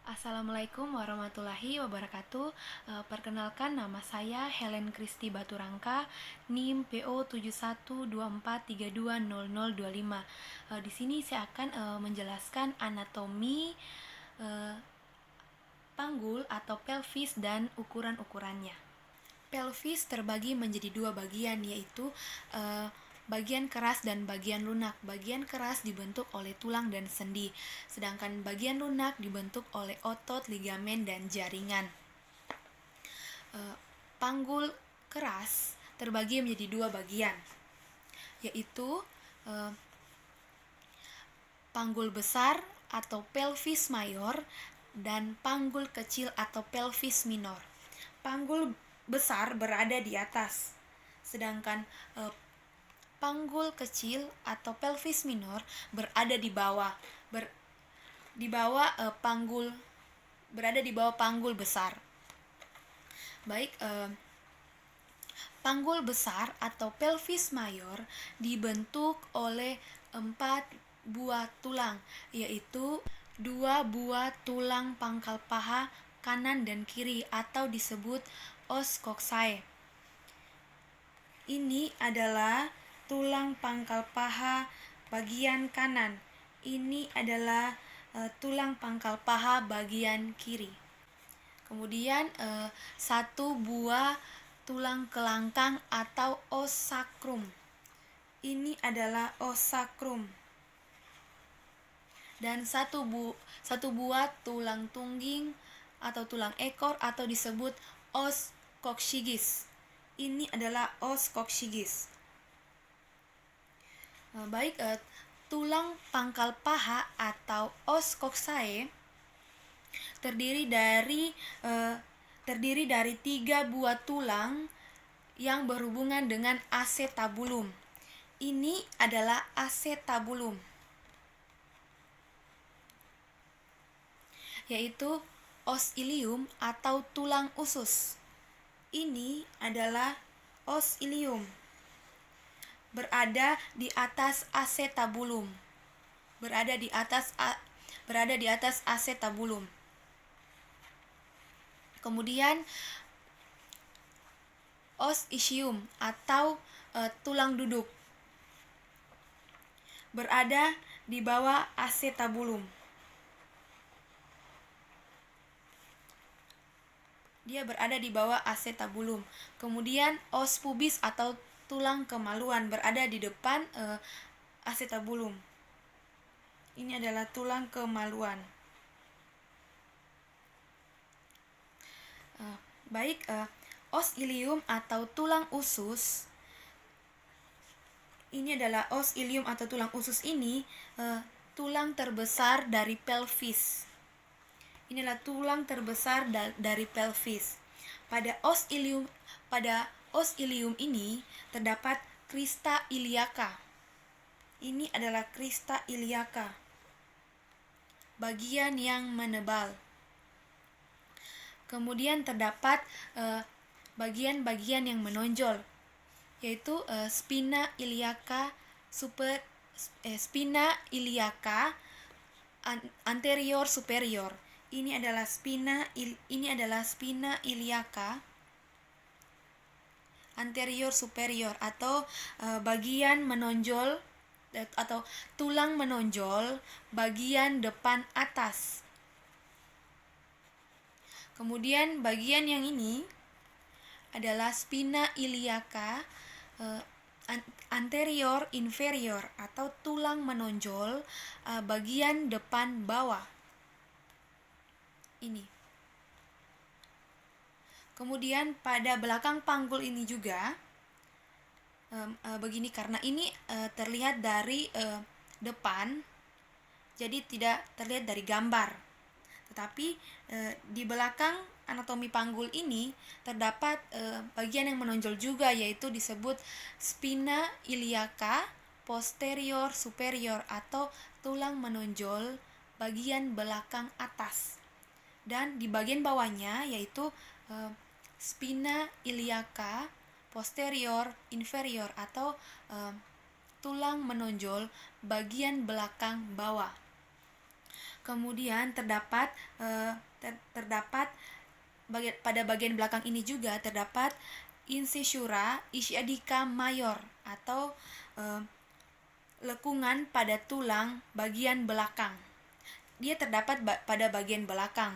Assalamualaikum warahmatullahi wabarakatuh. Perkenalkan, nama saya Helen Kristi Baturangka, NIM PO 7124320025. Di sini saya akan menjelaskan anatomi panggul atau pelvis dan ukuran-ukurannya. Pelvis terbagi menjadi dua bagian, yaitu bagian keras dan bagian lunak. Bagian keras dibentuk oleh tulang dan sendi, sedangkan bagian lunak dibentuk oleh otot, ligamen, dan jaringan. Panggul keras terbagi menjadi dua bagian, yaitu panggul besar atau pelvis mayor dan panggul kecil atau pelvis minor. Panggul besar berada di atas, sedangkan panggul kecil atau pelvis minor berada di bawah. Berada di bawah panggul besar. Baik, panggul besar atau pelvis mayor dibentuk oleh 4 buah tulang, yaitu 2 buah tulang pangkal paha kanan dan kiri atau disebut os coccyx. Ini adalah tulang pangkal paha bagian kanan. Ini adalah tulang pangkal paha bagian kiri. Kemudian 1 buah tulang kelangkang atau os sacrum. Ini adalah os sacrum. Dan 1 buah tulang tungging atau tulang ekor atau disebut os coccygeus. Ini adalah os coccygeus. Baik, tulang pangkal paha atau os coccyx terdiri dari 3 buah tulang yang berhubungan dengan acetabulum. Ini adalah acetabulum, yaitu os ilium atau tulang usus. Ini adalah os ilium, berada di atas acetabulum. Berada di atas acetabulum. Kemudian os ischium atau tulang duduk berada di bawah acetabulum. Dia berada di bawah acetabulum. Kemudian os pubis atau tulang kemaluan berada di depan acetabulum. Ini adalah tulang kemaluan. Baik, os ilium atau tulang usus. Ini adalah os ilium atau tulang usus ini tulang terbesar dari pelvis. Inilah tulang terbesar dari pelvis. Pada os ilium ini terdapat crista iliaca. Ini adalah crista iliaca, bagian yang menebal. Kemudian terdapat bagian-bagian yang menonjol, yaitu spina iliaca anterior superior. Ini adalah spina iliaca anterior superior atau bagian menonjol atau tulang menonjol bagian depan atas. Kemudian bagian yang ini adalah spina iliaca anterior inferior atau tulang menonjol bagian depan bawah. Ini. Kemudian pada belakang panggul ini juga begini, karena ini terlihat dari depan, jadi tidak terlihat dari gambar. Tetapi di belakang anatomi panggul ini terdapat bagian yang menonjol juga, yaitu disebut spina iliaca posterior superior atau tulang menonjol bagian belakang atas. Dan di bagian bawahnya yaitu spina iliaca posterior inferior atau tulang menonjol bagian belakang bawah. Kemudian terdapat pada bagian belakang ini juga terdapat incisura ischiadica mayor atau lekungan pada tulang bagian belakang. Dia terdapat pada bagian belakang.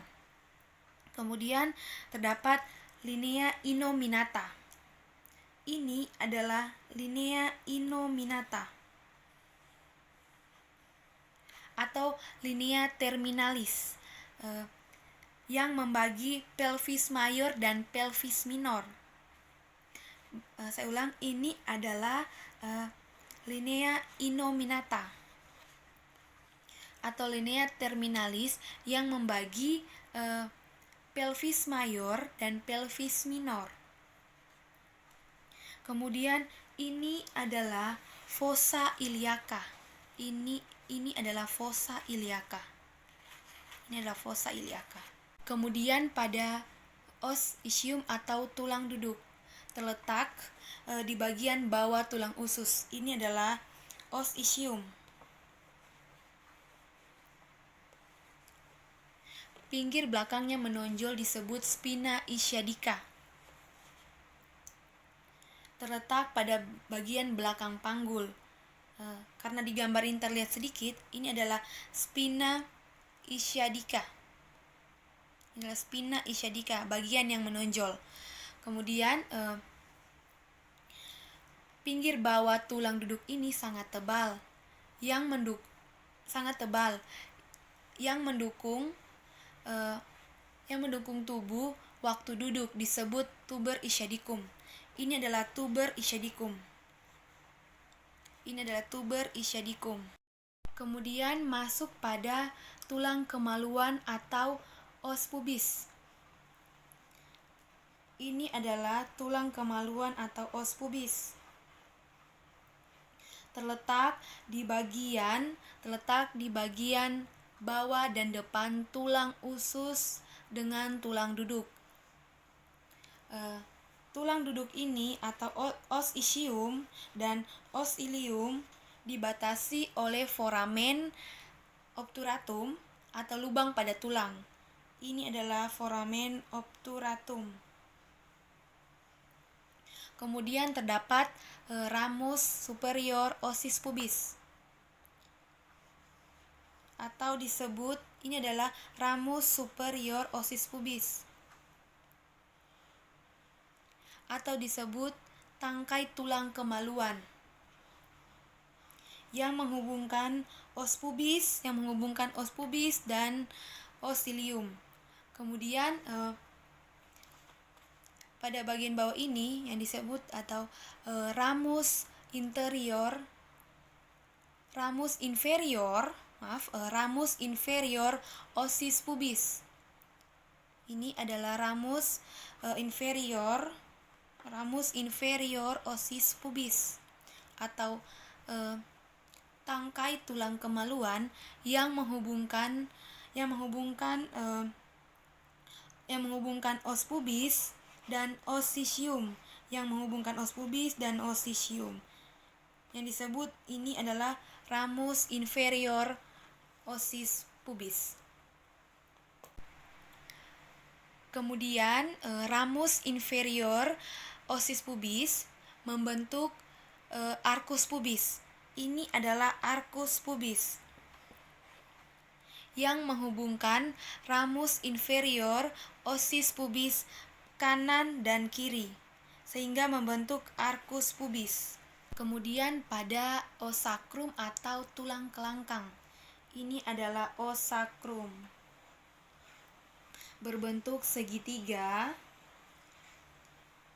Kemudian terdapat linea innominata. Ini adalah linea innominata atau linea terminalis yang membagi pelvis mayor dan pelvis minor. Saya ulang, ini adalah linea innominata atau linea terminalis yang membagi pelvis mayor dan pelvis minor. Kemudian ini adalah fossa iliaca. Ini adalah fossa iliaca. Ini adalah fossa iliaca. Kemudian pada os ischium atau tulang duduk terletak di bagian bawah tulang usus. Ini adalah os ischium. Pinggir belakangnya menonjol disebut spina ischiadica. Terletak pada bagian belakang panggul. Karena di gambar ini terlihat sedikit, ini adalah spina ischiadica. Ini adalah spina ischiadica, bagian yang menonjol. Kemudian pinggir bawah tulang duduk ini sangat tebal, yang mendukung tubuh waktu duduk disebut tuber ischiadicum. Ini adalah tuber ischiadicum. Kemudian masuk pada tulang kemaluan atau os pubis. Ini adalah tulang kemaluan atau os pubis. Terletak di bagian bawah dan depan tulang usus dengan tulang duduk. Tulang duduk ini atau os ischium dan os ilium dibatasi oleh foramen obturatum atau lubang pada tulang. Ini adalah foramen obturatum. Kemudian terdapat ramus superior ossis pubis atau disebut, ini adalah ramus superior ossis pubis atau disebut tangkai tulang kemaluan yang menghubungkan os pubis dan os ilium. Kemudian pada bagian bawah ini yang disebut atau ramus inferior ossis pubis. Ini adalah ramus inferior ossis pubis atau tangkai tulang kemaluan yang menghubungkan os pubis dan os ischium, yang disebut ini adalah ramus inferior ossis pubis. Kemudian ramus inferior ossis pubis membentuk arcus pubis. Ini adalah arcus pubis yang menghubungkan ramus inferior ossis pubis kanan dan kiri sehingga membentuk arcus pubis. Kemudian pada os sacrum atau tulang kelangkang. Ini adalah os sacrum. Berbentuk segitiga.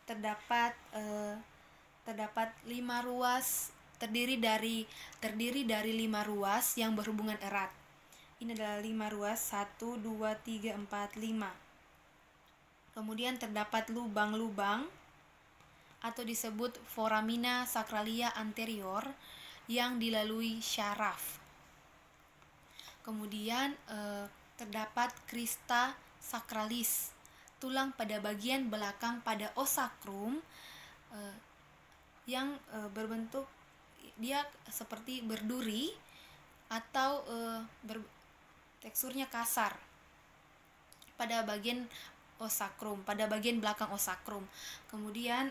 Terdapat 5 ruas, terdiri dari 5 ruas yang berhubungan erat. Ini adalah 5 ruas, 1, 2, 3, 4, 5. Kemudian terdapat lubang-lubang atau disebut foramina sacralia anterior yang dilalui syaraf. Kemudian terdapat crista sacralis, tulang pada bagian belakang pada os sacrum yang berbentuk, dia seperti berduri atau teksturnya kasar pada bagian osakrum, pada bagian belakang osakrum. Kemudian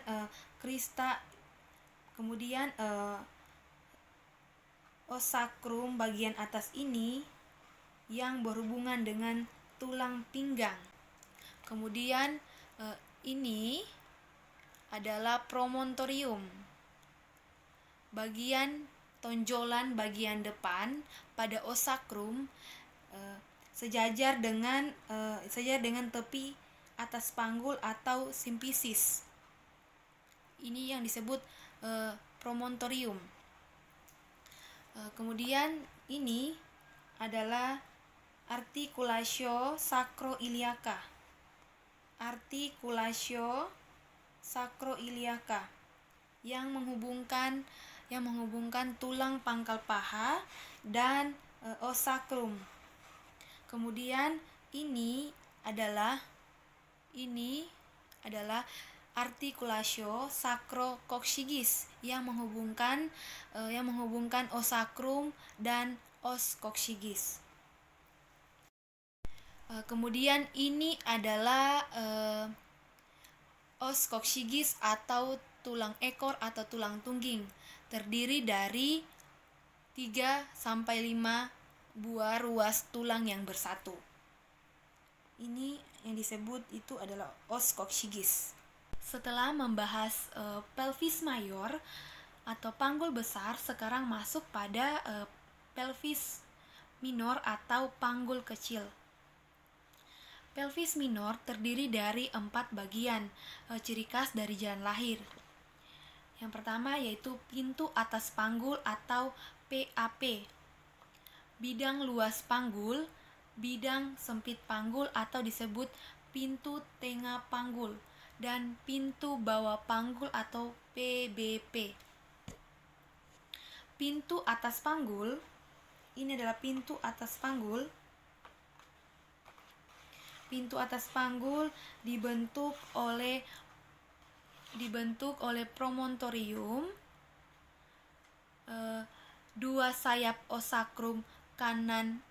osakrum bagian atas ini yang berhubungan dengan tulang pinggang. Kemudian ini adalah promontorium, bagian tonjolan bagian depan pada osakrum sejajar dengan tepi atas panggul atau simpisis. Ini yang disebut promontorium. Kemudian ini adalah articulatio sacroiliaca. Articulatio sacroiliaca yang menghubungkan tulang pangkal paha dan osakrum. Kemudian ini adalah articulatio sacrococcygeus yang menghubungkan osakrum dan os coccygeus. Kemudian ini adalah os coccygeus atau tulang ekor atau tulang tungging, terdiri dari 3-5 buah ruas tulang yang bersatu. Ini yang disebut itu adalah os coccygeus. Setelah membahas pelvis mayor atau panggul besar, sekarang masuk pada pelvis minor atau panggul kecil. Pelvis minor terdiri dari 4 bagian, ciri khas dari jalan lahir. Yang pertama yaitu pintu atas panggul atau PAP, bidang luas panggul, bidang sempit panggul atau disebut pintu tengah panggul, dan pintu bawah panggul atau PBP. Pintu atas panggul, ini adalah pintu atas panggul. Pintu atas panggul dibentuk oleh promontorium, 2 sayap osakrum kanan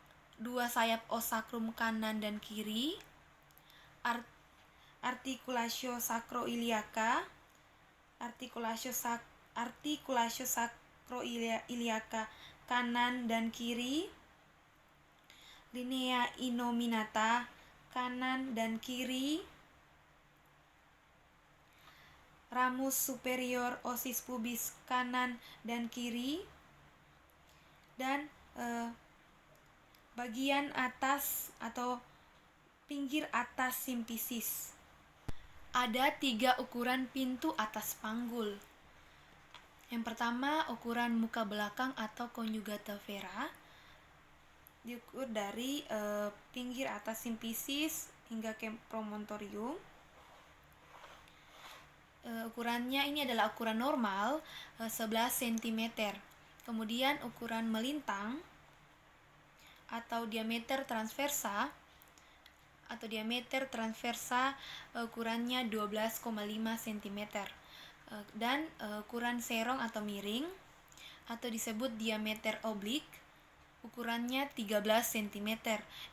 dan kiri, articulatio sacroiliaca, kanan dan kiri, linea innominata kanan dan kiri, ramus superior osis pubis kanan dan kiri, dan bagian atas atau pinggir atas simpisis. Ada 3 ukuran pintu atas panggul. Yang pertama, ukuran muka belakang atau conjugata vera, diukur dari pinggir atas simpisis hingga ke promontorium. Ukurannya ini adalah ukuran normal 11 cm. Kemudian ukuran melintang atau diameter transversa ukurannya 12,5 cm. Dan ukuran serong atau miring atau disebut diameter oblik, ukurannya 13 cm,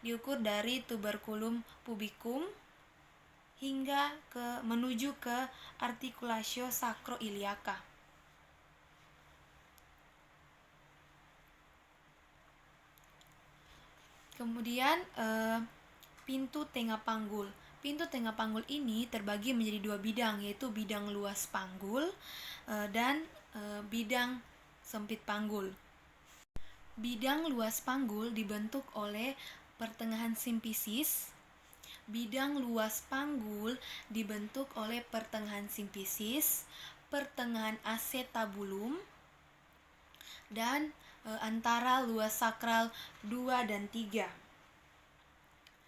diukur dari tuberculum pubicum hingga menuju ke articulatio sacroiliaca. Kemudian pintu tengah panggul. Pintu tengah panggul ini terbagi menjadi 2 bidang, yaitu bidang luas panggul dan bidang sempit panggul. Bidang luas panggul dibentuk oleh pertengahan simpisis. Bidang luas panggul dibentuk oleh pertengahan simpisis, pertengahan acetabulum, dan antara luas sakral 2 dan 3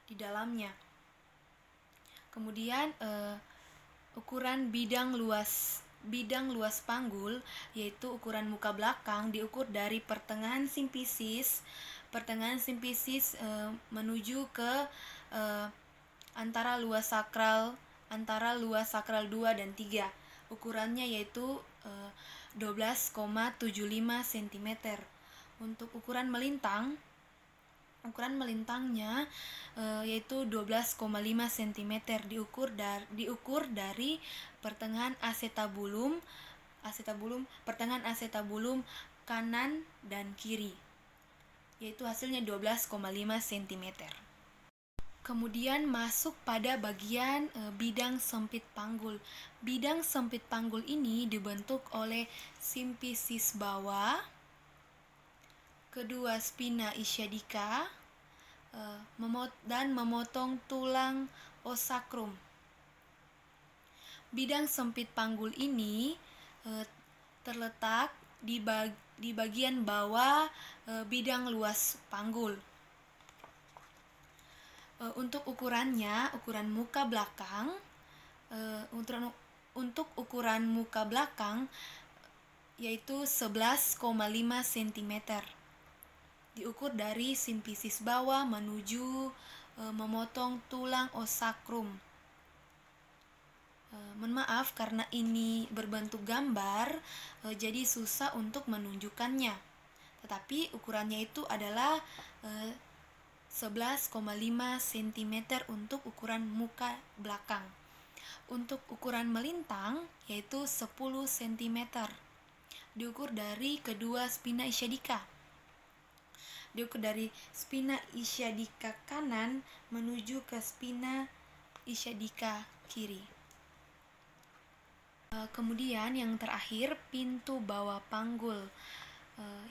di dalamnya. Kemudian ukuran bidang luas panggul, yaitu ukuran muka belakang, diukur dari pertengahan simpisis menuju ke antara luas sakral 2 dan 3. Ukurannya yaitu 12,75 cm. Untuk ukuran melintang Ukuran melintangnya yaitu 12,5 cm diukur dari pertengahan pertengahan asetabulum kanan dan kiri, yaitu hasilnya 12,5 cm. Kemudian masuk pada bagian bidang sempit panggul. Bidang sempit panggul ini dibentuk oleh simpisis bawah, kedua spina ischiadica, dan memotong tulang osakrum. Bidang sempit panggul ini terletak di bagian bawah bidang luas panggul. Untuk ukurannya, ukuran muka belakang, untuk ukuran muka belakang yaitu 11,5 cm. Diukur dari simpisis bawah menuju memotong tulang osakrum. Mohon maaf karena ini berbentuk gambar, jadi susah untuk menunjukkannya. Tetapi ukurannya itu adalah 11,5 cm untuk ukuran muka belakang. Untuk ukuran melintang yaitu 10 cm. Diukur dari kedua spina ischiadica. Diukur dari spina ischiadica kanan menuju ke spina ischiadica kiri. Kemudian yang terakhir, pintu bawah panggul,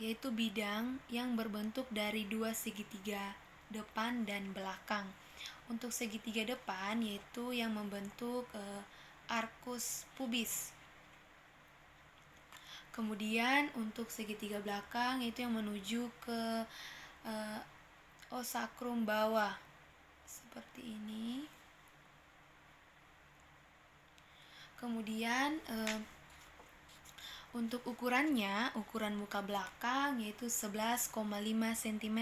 yaitu bidang yang berbentuk dari dua segitiga depan dan belakang. Untuk segitiga depan yaitu yang membentuk arcus pubis. Kemudian untuk segitiga belakang yaitu yang menuju ke osakrum bawah seperti ini. Kemudian untuk ukurannya, ukuran muka belakang yaitu 11,5 cm.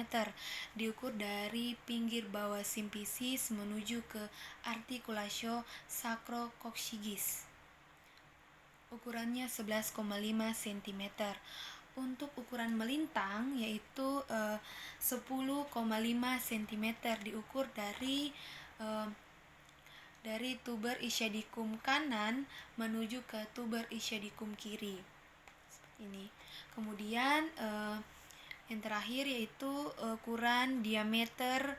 Diukur dari pinggir bawah simpisis menuju ke articulatio sacrococcygeus. Ukurannya 11,5 cm. Untuk ukuran melintang yaitu 10,5 cm. Diukur dari tuber ischiadicum kanan menuju ke tuber ischiadicum kiri. Ini. Kemudian yang terakhir yaitu ukuran diameter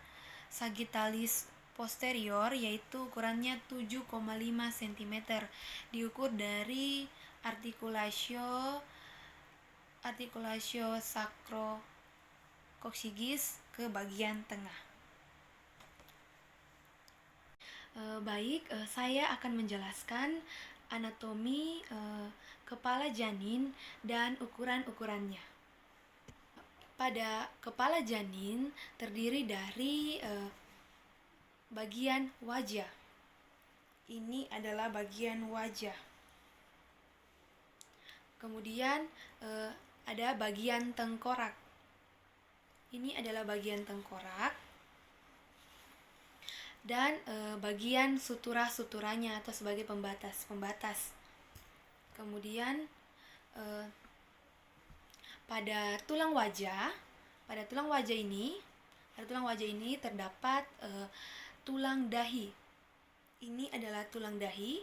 sagittalis posterior, yaitu ukurannya 7,5 cm. Diukur dari articulatio sacrococcygeus ke bagian tengah. Baik, saya akan menjelaskan anatomi kepala janin dan ukuran-ukurannya. Pada kepala janin terdiri dari bagian wajah. Ini adalah bagian wajah. Kemudian ada bagian tengkorak. Ini adalah bagian tengkorak. Dan bagian sutura-suturanya atau sebagai pembatas. Kemudian pada tulang wajah ini terdapat tulang dahi. Ini adalah tulang dahi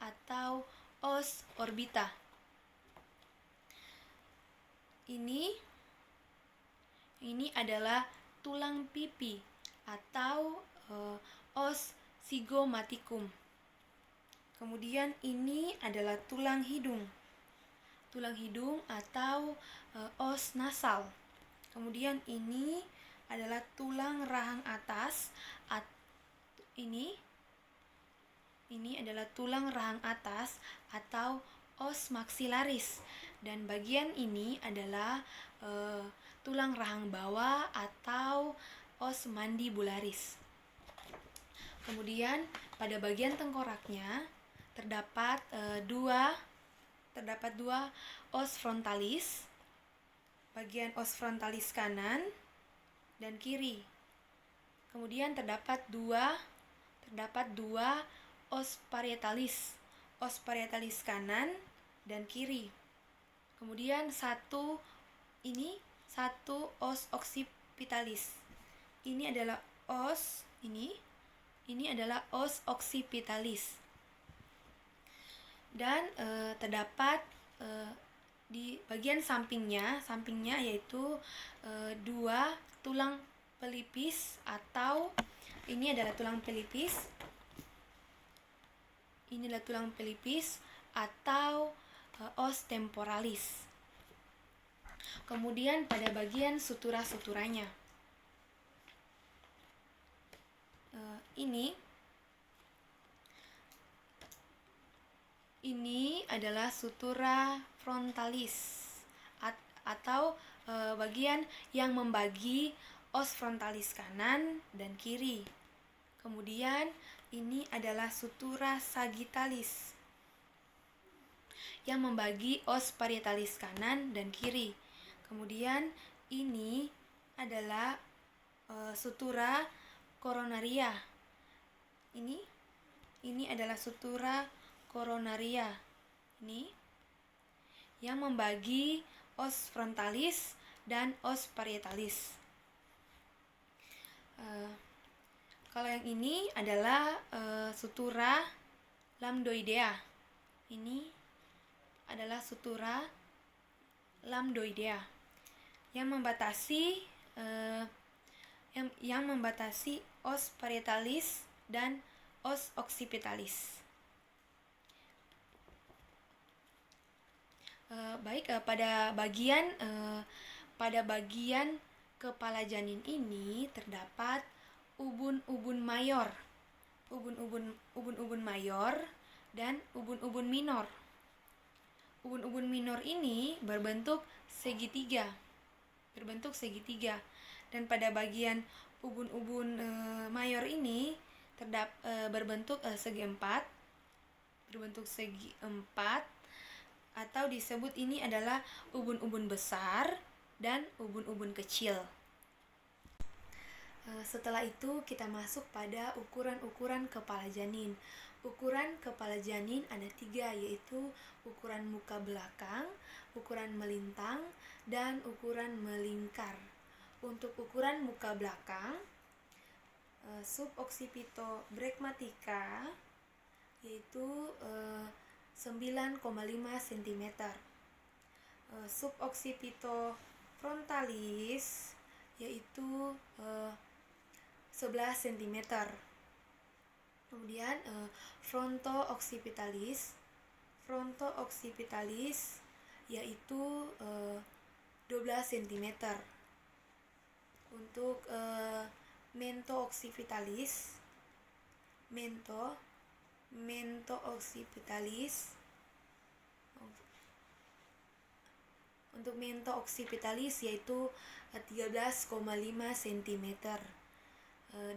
atau os orbita. Ini adalah tulang pipi atau os zygomaticum. Kemudian ini adalah tulang hidung atau os nasal. Kemudian ini adalah tulang rahang atas. Ini adalah tulang rahang atas atau os maxillaris. Dan bagian ini adalah tulang rahang bawah atau os mandibularis. Kemudian pada bagian tengkoraknya terdapat dua os frontalis, bagian os frontalis kanan dan kiri. Kemudian terdapat dua os parietalis kanan dan kiri. Kemudian satu os occipitalis. ini adalah os, ini adalah os occipitalis. Dan terdapat di bagian sampingnya yaitu dua tulang pelipis, atau ini adalah tulang pelipis. Ini adalah tulang pelipis atau os temporalis. Kemudian pada bagian sutura-suturanya, ini adalah sutura frontalis atau bagian yang membagi os frontalis kanan dan kiri. Kemudian ini adalah sutura sagittalis yang membagi os parietalis kanan dan kiri. Kemudian ini adalah sutura coronaria. Ini adalah sutura coronaria. Ini yang membagi os frontalis dan os parietalis. Kalau yang ini adalah sutura lambdoidea. Ini adalah sutura lambdoidea yang membatasi os parietalis dan os occipitalis. Pada bagian kepala janin ini terdapat ubun-ubun mayor, ubun-ubun mayor dan ubun-ubun minor. Ubun-ubun minor ini berbentuk segitiga, dan pada bagian ubun-ubun mayor ini berbentuk segi empat, atau disebut ini adalah ubun-ubun besar dan ubun-ubun kecil. Setelah itu kita masuk pada ukuran-ukuran kepala janin. Ukuran kepala janin ada 3, yaitu ukuran muka belakang, ukuran melintang, dan ukuran melingkar. Untuk ukuran muka belakang, suboccipitobregmatica yaitu 9,5 cm. Suboccipitofrontalis yaitu 11 cm. Kemudian fronto-occipitalis yaitu 12 cm. Untuk mento-occipitalis yaitu 13,5 cm.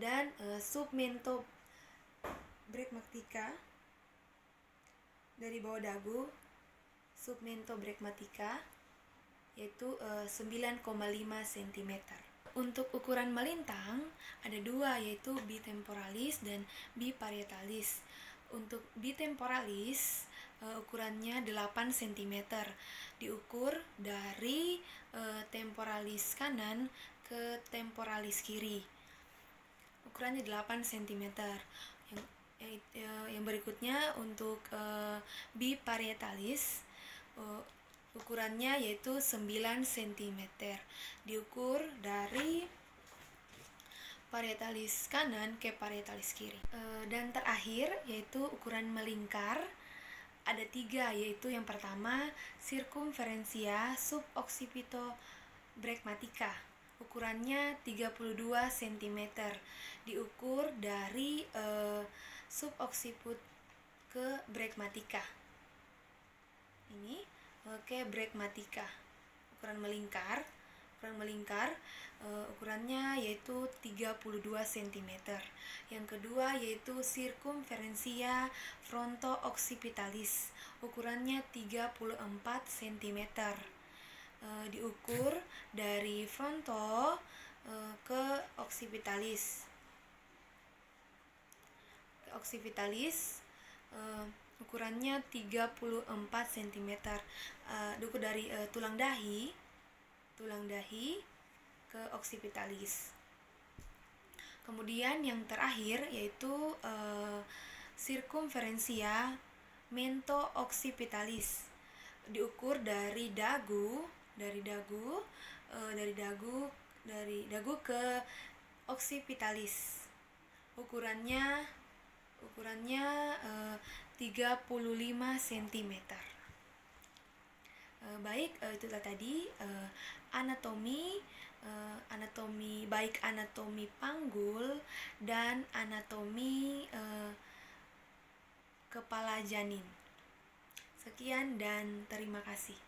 Dan submentobregmatica dari bawah dagu, submentobregmatica yaitu 9,5 cm. Untuk ukuran melintang ada 2, yaitu bitemporalis dan biparietalis. Untuk bitemporalis ukurannya 8 cm, diukur dari temporalis kanan ke temporalis kiri. Ukurannya 8 cm. Yang berikutnya untuk biparietalis, ukurannya yaitu 9 cm, diukur dari parietalis kanan ke parietalis kiri. Dan terakhir yaitu ukuran melingkar, ada 3, yaitu yang pertama circumferentia suboccipitobregmatica, ukurannya 32 cm, diukur dari subocciput ke bregmatica. Ini ke bregmatica. Ukuran melingkar ukurannya yaitu 32 cm. Yang kedua yaitu circumferentia fronto-occipitalis, ukurannya 34 cm, diukur dari fronto ke occipitalis. Ukurannya 34 cm, diukur dari tulang dahi ke occipitalis. Kemudian yang terakhir yaitu circumferentia mento-occipitalis, diukur dari dagu ke occipitalis. Ukurannya 35 cm. Baik, itulah tadi anatomi baik anatomi panggul dan anatomi kepala janin. Sekian dan terima kasih.